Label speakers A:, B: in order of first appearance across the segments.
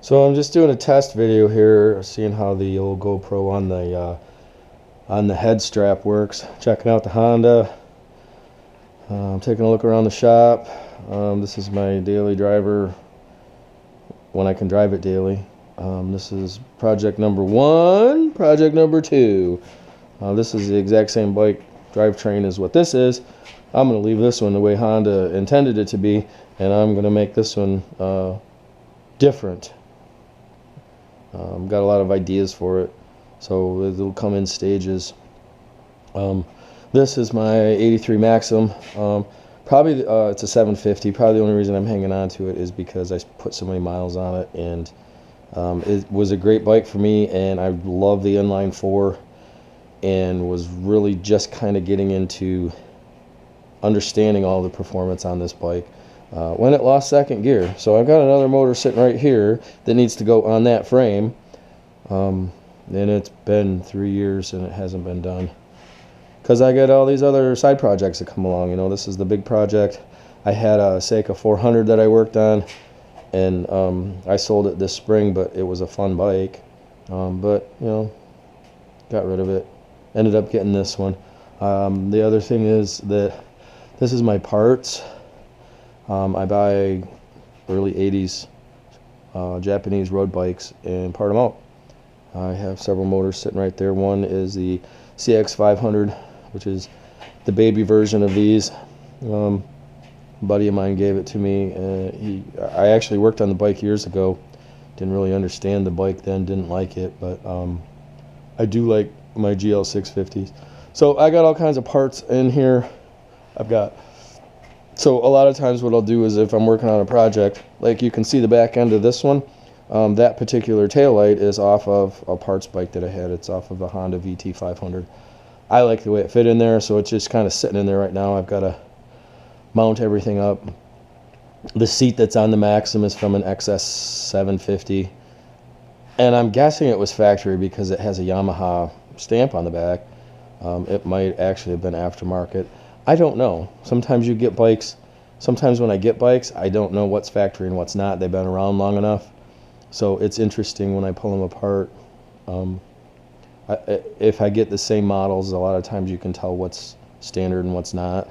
A: So I'm just doing a test video here, seeing how the old GoPro on the head strap works. Checking out the Honda. Taking a look around the shop. This is my daily driver when I can drive it daily. This is project number 1, project number 2. This is the exact same bike drivetrain as what this is. I'm going to leave this one the way Honda intended it to be, and I'm going to make this one different. Got a lot of ideas for it, so it'll come in stages. This is my 83 Maxim. Probably it's a 750. Probably the only reason I'm hanging on to it is because I put so many miles on it, and it was a great bike for me, and I love the inline 4, and was really just kind of getting into understanding all the performance on this bike when it lost second gear. So I've got another motor sitting right here that needs to go on that frame, and it's been 3 years and it hasn't been done because I got all these other side projects that come along. You know, this is the big project. I had a Seiko 400 that I worked on, and I sold it this spring, but it was a fun bike, but you know, got rid of it. Ended up getting this one. The other thing is that this is my parts. I buy early 80s Japanese road bikes and part them out. I have several motors sitting right there. One is the CX500, which is the baby version of these. A buddy of mine gave it to me. I actually worked on the bike years ago. Didn't really understand the bike then, didn't like it, but I do like my GL650s. So I got all kinds of parts in here. So a lot of times what I'll do is if I'm working on a project, like you can see the back end of this one, that particular taillight is off of a parts bike that I had. It's off of a Honda VT500. I like the way it fit in there, so it's just kind of sitting in there right now. I've got to mount everything up. The seat that's on the Maxim is from an XS750, and I'm guessing it was factory because it has a Yamaha stamp on the back. It might actually have been aftermarket. I don't know. Sometimes you get bikes. Sometimes when I get bikes, I don't know what's factory and what's not. They've been around long enough. So it's interesting when I pull them apart. If I get the same models, a lot of times you can tell what's standard and what's not.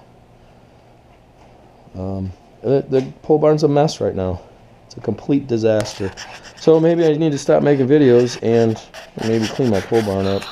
A: The pole barn's a mess right now. It's a complete disaster. So maybe I need to stop making videos and maybe clean my pole barn up.